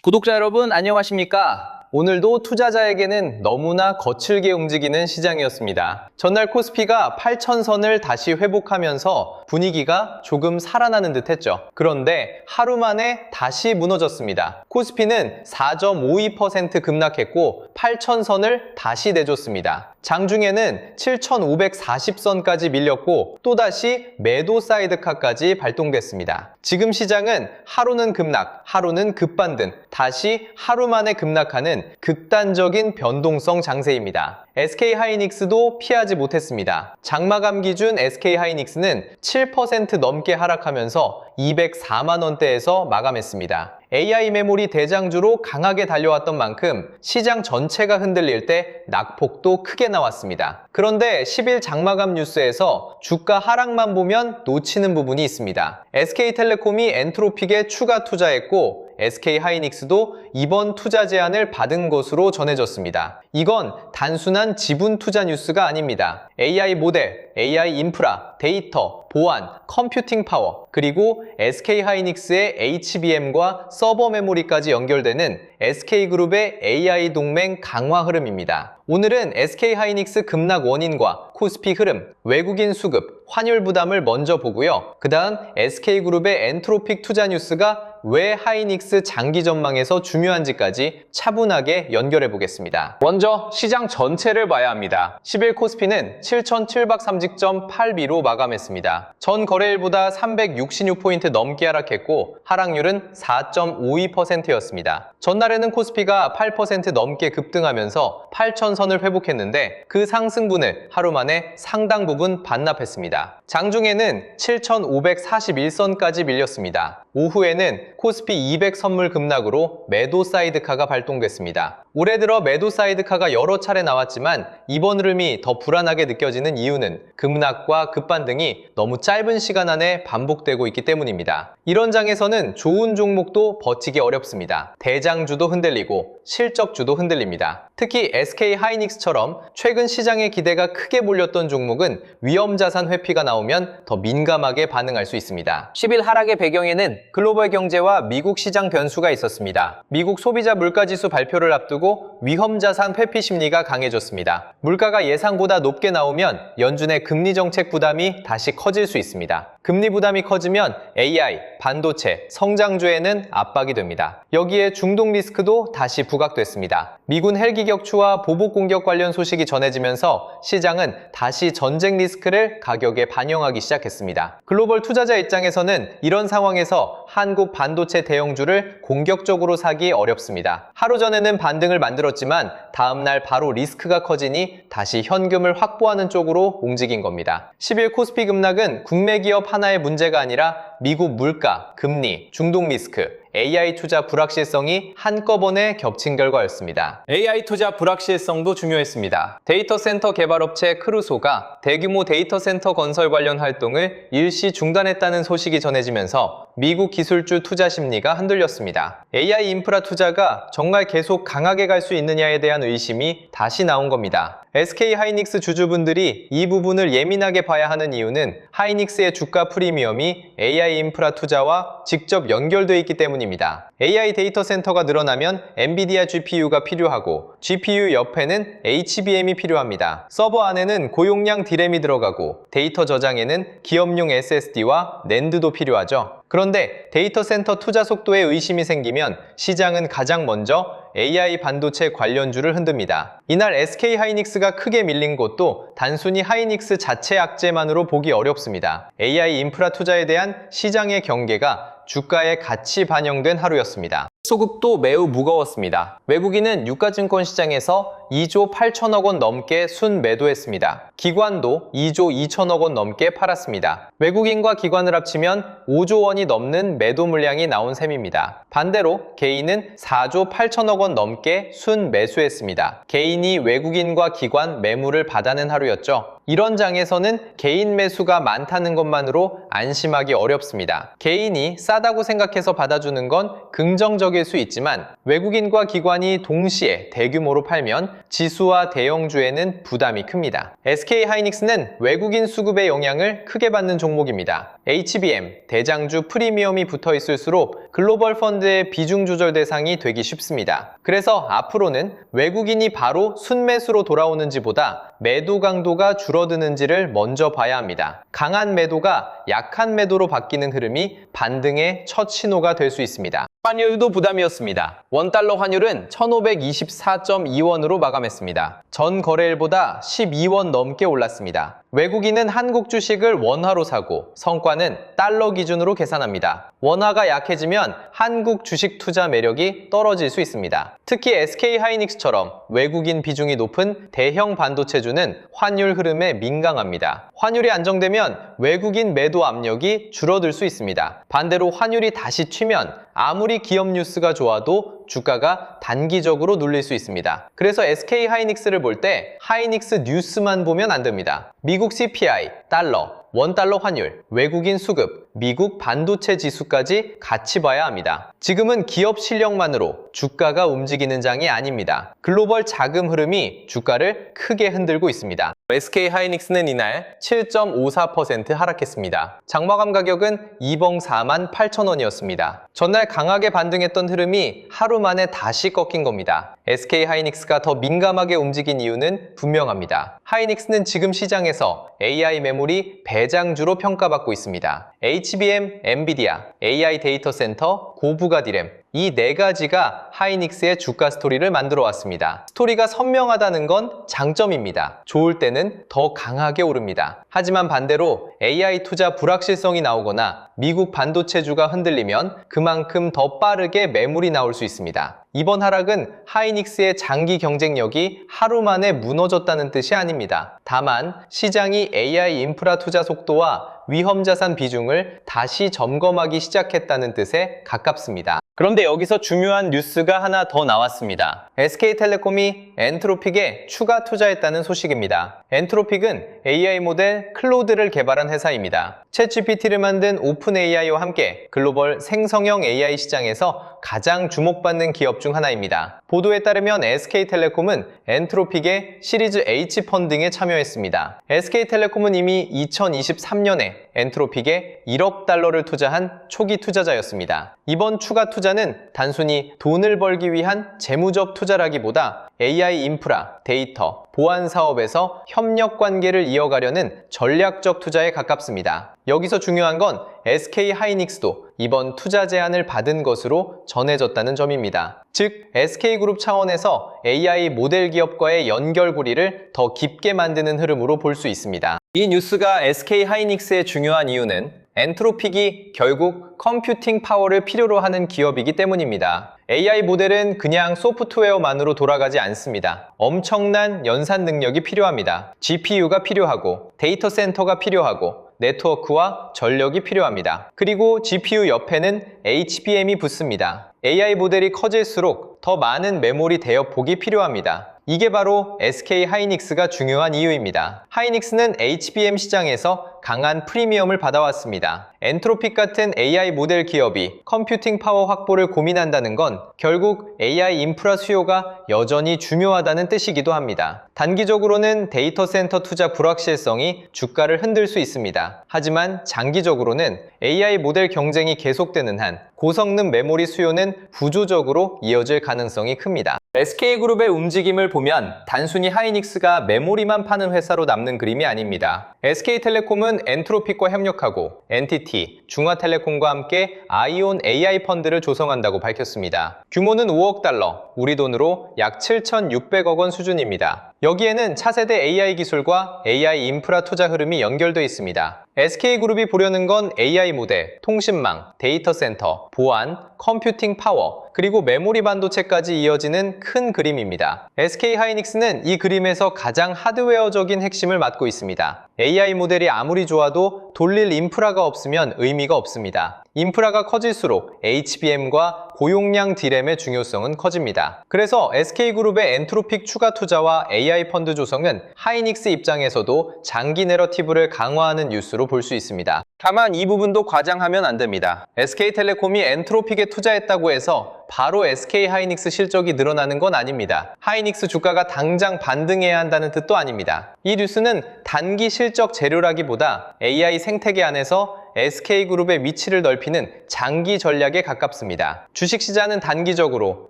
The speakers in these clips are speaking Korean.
구독자 여러분 안녕하십니까? 오늘도 투자자에게는 너무나 거칠게 움직이는 시장이었습니다. 전날 코스피가 8,000선을 다시 회복하면서 분위기가 조금 살아나는 듯 했죠. 그런데 하루 만에 다시 무너졌습니다. 코스피는 4.52% 급락했고 8,000선을 다시 내줬습니다. 장중에는 7,540선까지 밀렸고 또다시 매도 사이드카까지 발동됐습니다. 지금 시장은 하루는 급락, 하루는 급반등, 다시 하루 만에 급락하는 극단적인 변동성 장세입니다. SK하이닉스도 피하지 못했습니다. 장마감 기준 SK하이닉스는 7% 넘게 하락하면서 204만원대에서 마감했습니다. AI 메모리 대장주로 강하게 달려왔던 만큼 시장 전체가 흔들릴 때 낙폭도 크게 나왔습니다. 그런데 10일 장마감 뉴스에서 주가 하락만 보면 놓치는 부분이 있습니다. SK텔레콤이 엔트로픽에 추가 투자했고 SK하이닉스도 이번 투자 제안을 받은 것으로 전해졌습니다. 이건 단순한 지분 투자 뉴스가 아닙니다. AI 모델, AI 인프라, 데이터, 보안, 컴퓨팅 파워, 그리고 SK하이닉스의 HBM과 서버 메모리까지 연결되는 SK그룹의 AI 동맹 강화 흐름입니다. 오늘은 SK하이닉스 급락 원인과 코스피 흐름, 외국인 수급, 환율 부담을 먼저 보고요. 그 다음 SK그룹의 엔트로픽 투자 뉴스가 왜 하이닉스 장기 전망에서 중요한지까지 차분하게 연결해 보겠습니다. 먼저 시장 전체를 봐야 합니다. 10일 코스피는 7,730.82로 마감했습니다. 전 거래일보다 366포인트 넘게 하락했고 하락률은 4.52%였습니다. 전날에는 코스피가 8% 넘게 급등하면서 8,000선을 회복했는데 그 상승분을 하루 만에 상당 부분 반납했습니다. 장중에는 7,541선까지 밀렸습니다. 오후에는 코스피 200 선물 급락으로 매도 사이드카가 발동됐습니다. 올해 들어 매도 사이드카가 여러 차례 나왔지만 이번 흐름이 더 불안하게 느껴지는 이유는 급락과 급반등이 너무 짧은 시간 안에 반복되고 있기 때문입니다. 이런 장에서는 좋은 종목도 버티기 어렵습니다. 대장주도 흔들리고 실적주도 흔들립니다. 특히 SK하이닉스처럼 최근 시장의 기대가 크게 몰렸던 종목은 위험자산 회피가 나오면 더 민감하게 반응할 수 있습니다. 10일 하락의 배경에는 글로벌 경제와 미국 시장 변수가 있었습니다. 미국 소비자 물가지수 발표를 앞두고 위험자산 회피 심리가 강해졌습니다. 물가가 예상보다 높게 나오면 연준의 금리 정책 부담이 다시 커질 수 있습니다. 금리 부담이 커지면 AI, 반도체, 성장주에는 압박이 됩니다. 여기에 중동 리스크도 다시 부각됐습니다. 미군 헬기 격추와 보복 공격 관련 소식이 전해지면서 시장은 다시 전쟁 리스크를 가격에 반영하기 시작했습니다. 글로벌 투자자 입장에서는 이런 상황에서 한국 반도체 대형주를 공격적으로 사기 어렵습니다. 하루 전에는 반등을 만들었지만 다음날 바로 리스크가 커지니 다시 현금을 확보하는 쪽으로 움직인 겁니다. 10일 코스피 급락은 국내 기업 하나의 문제가 아니라 미국 물가, 금리, 중동 리스크, AI 투자 불확실성이 한꺼번에 겹친 결과였습니다. AI 투자 불확실성도 중요했습니다. 데이터 센터 개발업체 크루소가 대규모 데이터 센터 건설 관련 활동을 일시 중단했다는 소식이 전해지면서 미국 기술주 투자 심리가 흔들렸습니다. AI 인프라 투자가 정말 계속 강하게 갈 수 있느냐에 대한 의심이 다시 나온 겁니다. SK하이닉스 주주분들이 이 부분을 예민하게 봐야 하는 이유는 하이닉스의 주가 프리미엄이 AI 인프라 투자와 직접 연결되어 있기 때문입니다. AI 데이터 센터가 늘어나면 엔비디아 GPU가 필요하고 GPU 옆에는 HBM이 필요합니다. 서버 안에는 고용량 D램이 들어가고 데이터 저장에는 기업용 SSD와 낸드도 필요하죠. 그런데 데이터 센터 투자 속도에 의심이 생기면 시장은 가장 먼저 AI 반도체 관련주를 흔듭니다. 이날 SK하이닉스가 크게 밀린 것도 단순히 하이닉스 자체 악재만으로 보기 어렵습니다. AI 인프라 투자에 대한 시장의 경계가 주가에 같이 반영된 하루였습니다. 소극도 매우 무거웠습니다. 외국인은 유가증권 시장에서 2조 8천억 원 넘게 순매도했습니다. 기관도 2조 2천억 원 넘게 팔았습니다. 외국인과 기관을 합치면 5조 원이 넘는 매도 물량이 나온 셈입니다. 반대로 개인은 4조 8천억 원 넘게 순매수했습니다. 개인이 외국인과 기관 매물을 받아낸 하루였죠. 이런 장에서는 개인 매수가 많다는 것만으로 안심하기 어렵습니다. 개인이 싸다고 생각해서 받아주는 건 긍정적일 수 있지만 외국인과 기관이 동시에 대규모로 팔면 지수와 대형주에는 부담이 큽니다. SK하이닉스는 외국인 수급의 영향을 크게 받는 종목입니다. HBM, 대장주 프리미엄이 붙어 있을수록 글로벌 펀드의 비중 조절 대상이 되기 쉽습니다. 그래서 앞으로는 외국인이 바로 순매수로 돌아오는지보다 매도 강도가 줄어드는지를 먼저 봐야 합니다. 강한 매도가 약한 매도로 바뀌는 흐름이 반등의 첫 신호가 될 수 있습니다. 환율도 부담이었습니다. 원달러 환율은 1524.2원으로 마감했습니다. 전 거래일보다 12원 넘게 올랐습니다. 외국인은 한국 주식을 원화로 사고 성과는 달러 기준으로 계산합니다. 원화가 약해지면 한국 주식 투자 매력이 떨어질 수 있습니다. 특히 SK하이닉스처럼 외국인 비중이 높은 대형 반도체주는 환율 흐름에 민감합니다. 환율이 안정되면 외국인 매도 압력이 줄어들 수 있습니다. 반대로 환율이 다시 튀면 아무리 기업 뉴스가 좋아도 주가가 단기적으로 눌릴 수 있습니다. 그래서 SK하이닉스를 볼 때 하이닉스 뉴스만 보면 안 됩니다. 미국 CPI, 달러, 원달러 환율, 외국인 수급, 미국 반도체 지수까지 같이 봐야 합니다. 지금은 기업 실력만으로 주가가 움직이는 장이 아닙니다. 글로벌 자금 흐름이 주가를 크게 흔들고 있습니다. SK하이닉스는 이날 7.54% 하락했습니다. 장마감 가격은 2봉 48,000원이었습니다. 전날 강하게 반등했던 흐름이 하루 만에 다시 꺾인 겁니다. SK하이닉스가 더 민감하게 움직인 이유는 분명합니다. 하이닉스는 지금 시장에서 AI 메모리 배장주로 평가받고 있습니다. HBM, 엔비디아, AI 데이터 센터, 고부가 디램 이 네 가지가 하이닉스의 주가 스토리를 만들어 왔습니다. 스토리가 선명하다는 건 장점입니다. 좋을 때는 더 강하게 오릅니다. 하지만 반대로 AI 투자 불확실성이 나오거나 미국 반도체주가 흔들리면 그만큼 더 빠르게 매물이 나올 수 있습니다. 이번 하락은 하이닉스의 장기 경쟁력이 하루 만에 무너졌다는 뜻이 아닙니다. 다만 시장이 AI 인프라 투자 속도와 위험자산 비중을 다시 점검하기 시작했다는 뜻에 가깝습니다. 그런데 여기서 중요한 뉴스가 하나 더 나왔습니다. SK텔레콤이 엔트로픽에 추가 투자했다는 소식입니다. 엔트로픽은 AI 모델 클로드를 개발한 회사입니다. 챗GPT를 만든 오픈AI와 함께 글로벌 생성형 AI 시장에서 가장 주목받는 기업 중 하나입니다. 보도에 따르면 SK텔레콤은 엔트로픽의 시리즈 H 펀딩에 참여했습니다. SK텔레콤은 이미 2023년에 엔트로픽에 1억 달러를 투자한 초기 투자자였습니다. 이번 추가 투자는 단순히 돈을 벌기 위한 재무적 투자라기보다 AI 인프라, 데이터, 보안 사업에서 협력 관계를 이어가려는 전략적 투자에 가깝습니다. 여기서 중요한 건 SK하이닉스도 이번 투자 제안을 받은 것으로 전해졌다는 점입니다. 즉, SK그룹 차원에서 AI 모델 기업과의 연결고리를 더 깊게 만드는 흐름으로 볼 수 있습니다. 이 뉴스가 SK하이닉스의 중요한 이유는 엔트로픽이 결국 컴퓨팅 파워를 필요로 하는 기업이기 때문입니다. AI 모델은 그냥 소프트웨어만으로 돌아가지 않습니다. 엄청난 연산 능력이 필요합니다. GPU가 필요하고 데이터 센터가 필요하고 네트워크와 전력이 필요합니다. 그리고 GPU 옆에는 HBM이 붙습니다. AI 모델이 커질수록 더 많은 메모리 대역폭이 필요합니다. 이게 바로 SK하이닉스가 중요한 이유입니다. 하이닉스는 HBM 시장에서 강한 프리미엄을 받아왔습니다. 엔트로픽 같은 AI 모델 기업이 컴퓨팅 파워 확보를 고민한다는 건 결국 AI 인프라 수요가 여전히 중요하다는 뜻이기도 합니다. 단기적으로는 데이터 센터 투자 불확실성이 주가를 흔들 수 있습니다. 하지만 장기적으로는 AI 모델 경쟁이 계속되는 한 고성능 메모리 수요는 구조적으로 이어질 가능성이 큽니다. SK그룹의 움직임을 보면 단순히 하이닉스가 메모리만 파는 회사로 남는 그림이 아닙니다. SK텔레콤은 엔트로픽과 협력하고 NTT, 중화텔레콤과 함께 아이온 AI 펀드를 조성한다고 밝혔습니다. 규모는 5억 달러, 우리 돈으로 약 7,600억 원 수준입니다. 여기에는 차세대 AI 기술과 AI 인프라 투자 흐름이 연결되어 있습니다. SK그룹이 보려는 건 AI 모델, 통신망, 데이터 센터, 보안, 컴퓨팅 파워, 그리고 메모리 반도체까지 이어지는 큰 그림입니다. SK하이닉스는 이 그림에서 가장 하드웨어적인 핵심을 맡고 있습니다. AI 모델이 아무리 좋아도 돌릴 인프라가 없으면 의미가 없습니다. 인프라가 커질수록 HBM과 고용량 D램의 중요성은 커집니다. 그래서 SK그룹의 엔트로픽 추가 투자와 AI 펀드 조성은 하이닉스 입장에서도 장기 내러티브를 강화하는 뉴스로 볼 수 있습니다. 다만 이 부분도 과장하면 안 됩니다. SK텔레콤이 엔트로픽에 투자했다고 해서 바로 SK하이닉스 실적이 늘어나는 건 아닙니다. 하이닉스 주가가 당장 반등해야 한다는 뜻도 아닙니다. 이 뉴스는 단기 실적 재료라기보다 AI 생태계 안에서 SK그룹의 위치를 넓히는 장기 전략에 가깝습니다. 주식시장은 단기적으로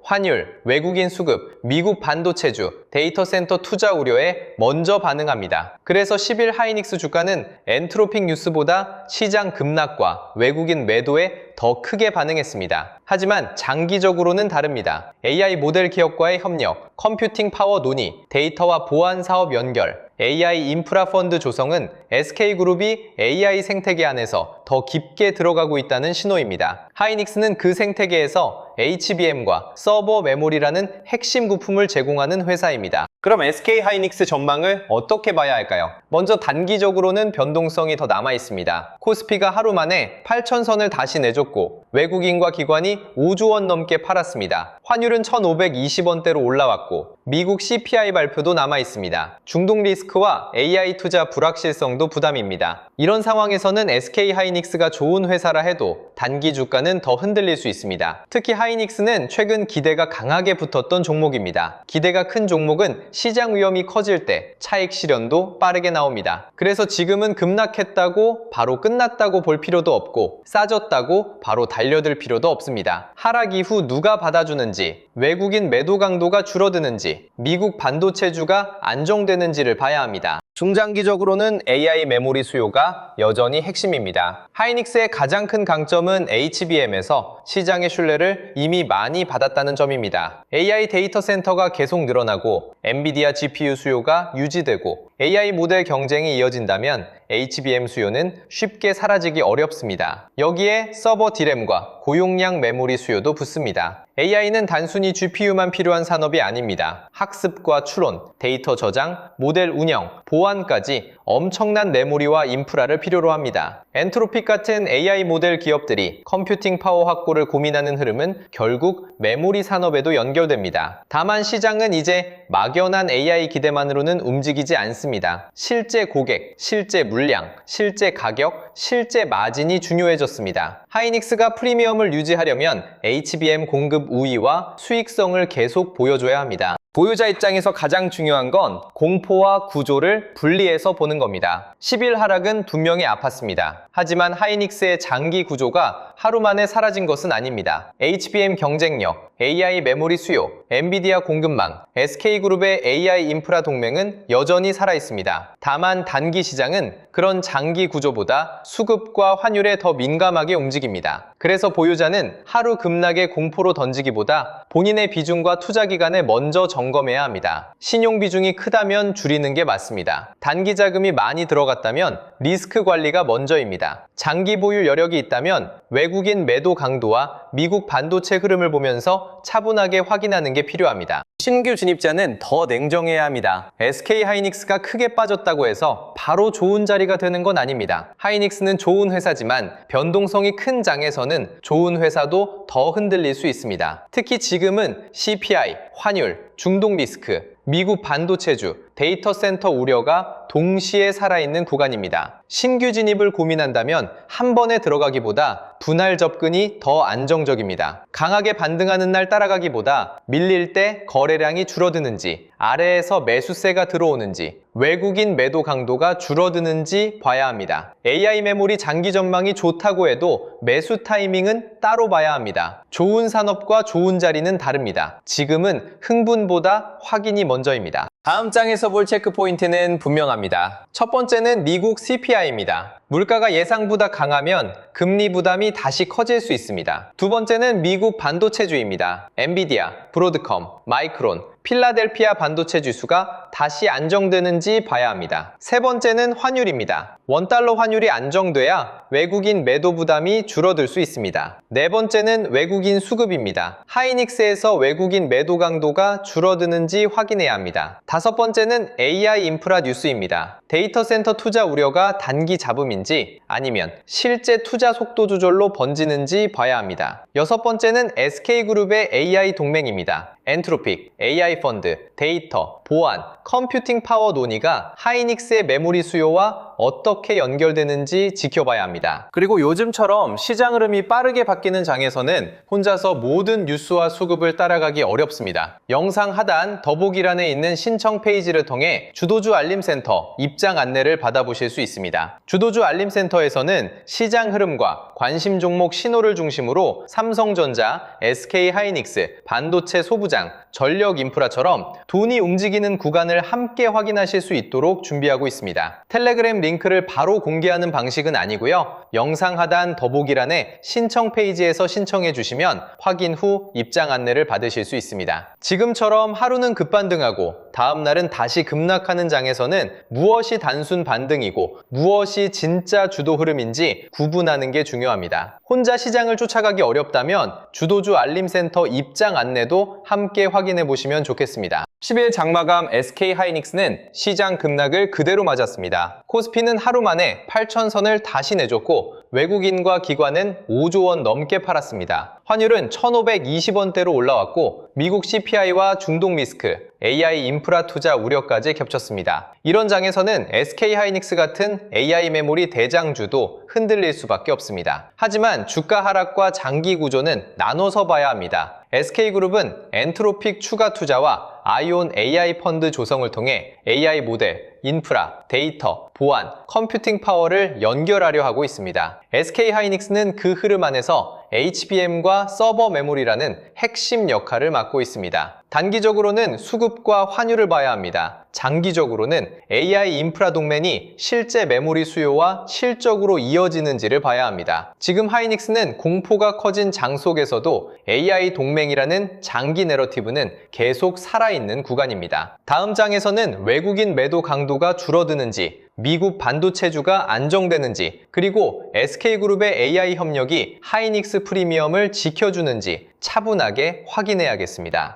환율, 외국인 수급, 미국 반도체주, 데이터 센터 투자 우려에 먼저 반응합니다. 그래서 10일 하이닉스 주가는 엔트로픽 뉴스보다 시장 급락과 외국인 매도에 더 크게 반응했습니다. 하지만 장기적으로는 다릅니다. AI 모델 기업과의 협력, 컴퓨팅 파워 논의, 데이터와 보안 사업 연결, AI 인프라 펀드 조성은 SK그룹이 AI 생태계 안에서 더 깊게 들어가고 있다는 신호입니다. 하이닉스는 그 생태계에서 HBM과 서버 메모리라는 핵심 부품을 제공하는 회사입니다. 그럼 SK 하이닉스 전망을 어떻게 봐야 할까요? 먼저 단기적으로는 변동성이 더 남아 있습니다. 코스피가 하루 만에 8,000선을 다시 내줬고 외국인과 기관이 5조 원 넘게 팔았습니다. 환율은 1,520원대로 올라왔고 미국 CPI 발표도 남아 있습니다. 중동 리스크와 AI 투자 불확실성도 부담입니다. 이런 상황에서는 SK 하이닉스가 좋은 회사라 해도 단기 주가는 더 흔들릴 수 있습니다. 특히 하이닉스는 최근 기대가 강하게 붙었던 종목입니다. 기대가 큰 종목은 시장 위험이 커질 때 차익 실현도 빠르게 나옵니다. 그래서 지금은 급락했다고 바로 끝났다고 볼 필요도 없고 싸졌다고 바로 달려들 필요도 없습니다. 하락 이후 누가 받아주는지, 외국인 매도 강도가 줄어드는지, 미국 반도체주가 안정되는지를 봐야 합니다. 중장기적으로는 AI 메모리 수요가 여전히 핵심입니다. 하이닉스의 가장 큰 강점은 HBM에서 시장의 신뢰를 이미 많이 받았다는 점입니다. AI 데이터 센터가 계속 늘어나고 엔비디아 GPU 수요가 유지되고 AI 모델 경쟁이 이어진다면 HBM 수요는 쉽게 사라지기 어렵습니다. 여기에 서버 D램과 고용량 메모리 수요도 붙습니다. AI는 단순히 GPU만 필요한 산업이 아닙니다. 학습과 추론, 데이터 저장, 모델 운영, 보안까지 엄청난 메모리와 인프라를 필요로 합니다. 엔트로픽 같은 AI 모델 기업들이 컴퓨팅 파워 확보를 고민하는 흐름은 결국 메모리 산업에도 연결됩니다. 다만 시장은 이제 막연한 AI 기대만으로는 움직이지 않습니다. 실제 고객, 실제 물량, 실제 가격, 실제 마진이 중요해졌습니다. 하이닉스가 프리미엄을 유지하려면 HBM 공급 우위와 수익성을 계속 보여줘야 합니다. 보유자 입장에서 가장 중요한 건 공포와 구조를 분리해서 보는 겁니다. 10일 하락은 분명히 아팠습니다. 하지만 하이닉스의 장기 구조가 하루 만에 사라진 것은 아닙니다. HBM 경쟁력, AI 메모리 수요, 엔비디아 공급망, SK그룹의 AI 인프라 동맹은 여전히 살아있습니다. 다만 단기 시장은 그런 장기 구조보다 수급과 환율에 더 민감하게 움직입니다. 그래서 보유자는 하루 급락의 공포로 던지기보다 본인의 비중과 투자 기간을 먼저 점검해야 합니다. 신용 비중이 크다면 줄이는 게 맞습니다. 단기 자금이 많이 들어갔다면 리스크 관리가 먼저입니다. 장기 보유 여력이 있다면 외국인 매도 강도와 미국 반도체 흐름을 보면서 차분하게 확인하는 게 필요합니다. 신규 진입자는 더 냉정해야 합니다. SK 하이닉스가 크게 빠졌다고 해서 바로 좋은 자리가 되는 건 아닙니다. 하이닉스는 좋은 회사지만 변동성이 큰 장에서는 좋은 회사도 더 흔들릴 수 있습니다. 특히 지금은 CPI, 환율, 중동 리스크, 미국 반도체주, 데이터 센터 우려가 동시에 살아있는 구간입니다. 신규 진입을 고민한다면 한 번에 들어가기보다 분할 접근이 더 안정적입니다. 강하게 반등하는 날 따라가기보다 밀릴 때 거래량이 줄어드는지, 아래에서 매수세가 들어오는지, 외국인 매도 강도가 줄어드는지 봐야 합니다. AI 메모리 장기 전망이 좋다고 해도 매수 타이밍은 따로 봐야 합니다. 좋은 산업과 좋은 자리는 다릅니다. 지금은 흥분보다 확인이 먼저입니다. 다음 장에서 볼 체크 포인트는 분명합니다. 첫 번째는 미국 CPI입니다. 물가가 예상보다 강하면 금리 부담이 다시 커질 수 있습니다. 두 번째는 미국 반도체주입니다. 엔비디아, 브로드컴, 마이크론, 필라델피아 반도체 지수가 다시 안정되는지 봐야 합니다. 세 번째는 환율입니다. 원달러 환율이 안정돼야 외국인 매도 부담이 줄어들 수 있습니다. 네 번째는 외국인 수급입니다. 하이닉스에서 외국인 매도 강도가 줄어드는지 확인해야 합니다. 다섯 번째는 AI 인프라 뉴스입니다. 데이터 센터 투자 우려가 단기 잡음인지 아니면 실제 투자 속도 조절로 번지는지 봐야 합니다. 여섯 번째는 SK그룹의 AI 동맹입니다. 엔트로픽, AI AI 펀드, 데이터, 보안, 컴퓨팅 파워 논의가 하이닉스의 메모리 수요와 어떻게 연결되는지 지켜봐야 합니다. 그리고 요즘처럼 시장 흐름이 빠르게 바뀌는 장에서는 혼자서 모든 뉴스와 수급을 따라가기 어렵습니다. 영상 하단 더보기란에 있는 신청 페이지를 통해 주도주 알림센터 입장 안내를 받아보실 수 있습니다. 주도주 알림센터에서는 시장 흐름과 관심 종목 신호를 중심으로 삼성전자, SK하이닉스, 반도체 소부장, 전력 인프라처럼 돈이 움직이는 구간을 함께 확인하실 수 있도록 준비하고 있습니다. 텔레그램 링크를 바로 공개하는 방식은 아니고요. 영상 하단 더보기란에 신청 페이지에서 신청해 주시면 확인 후 입장 안내를 받으실 수 있습니다. 지금처럼 하루는 급반등하고 다음 날은 다시 급락하는 장에서는 무엇이 단순 반등이고 무엇이 진짜 주도 흐름인지 구분하는 게 중요합니다. 혼자 시장을 쫓아가기 어렵다면 주도주 알림센터 입장 안내도 함께 확인해 보시면 좋겠습니다. 10일 장마감 SK하이닉스는 시장 급락을 그대로 맞았습니다. 코스피는 하루 만에 8,000선을 다시 내줬고 외국인과 기관은 5조 원 넘게 팔았습니다. 환율은 1,520원대로 올라왔고 미국 CPI와 중동 리스크, AI 인프라 투자 우려까지 겹쳤습니다. 이런 장에서는 SK하이닉스 같은 AI 메모리 대장주도 흔들릴 수밖에 없습니다. 하지만 주가 하락과 장기 구조는 나눠서 봐야 합니다. SK그룹은 엔트로픽 추가 투자와 아이온 AI 펀드 조성을 통해 AI 모델, 인프라, 데이터, 보안, 컴퓨팅 파워를 연결하려 하고 있습니다. SK하이닉스는 그 흐름 안에서 HBM과 서버 메모리라는 핵심 역할을 맡고 있습니다. 단기적으로는 수급과 환율을 봐야 합니다. 장기적으로는 AI 인프라 동맹이 실제 메모리 수요와 실적으로 이어지는지를 봐야 합니다. 지금 하이닉스는 공포가 커진 장 속에서도 AI 동맹이라는 장기 내러티브는 계속 살아있는 구간입니다. 다음 장에서는 외국인 매도 강도가 줄어드는지, 미국 반도체주가 안정되는지, 그리고 SK그룹의 AI 협력이 하이닉스 프리미엄을 지켜주는지 차분하게 확인해야겠습니다.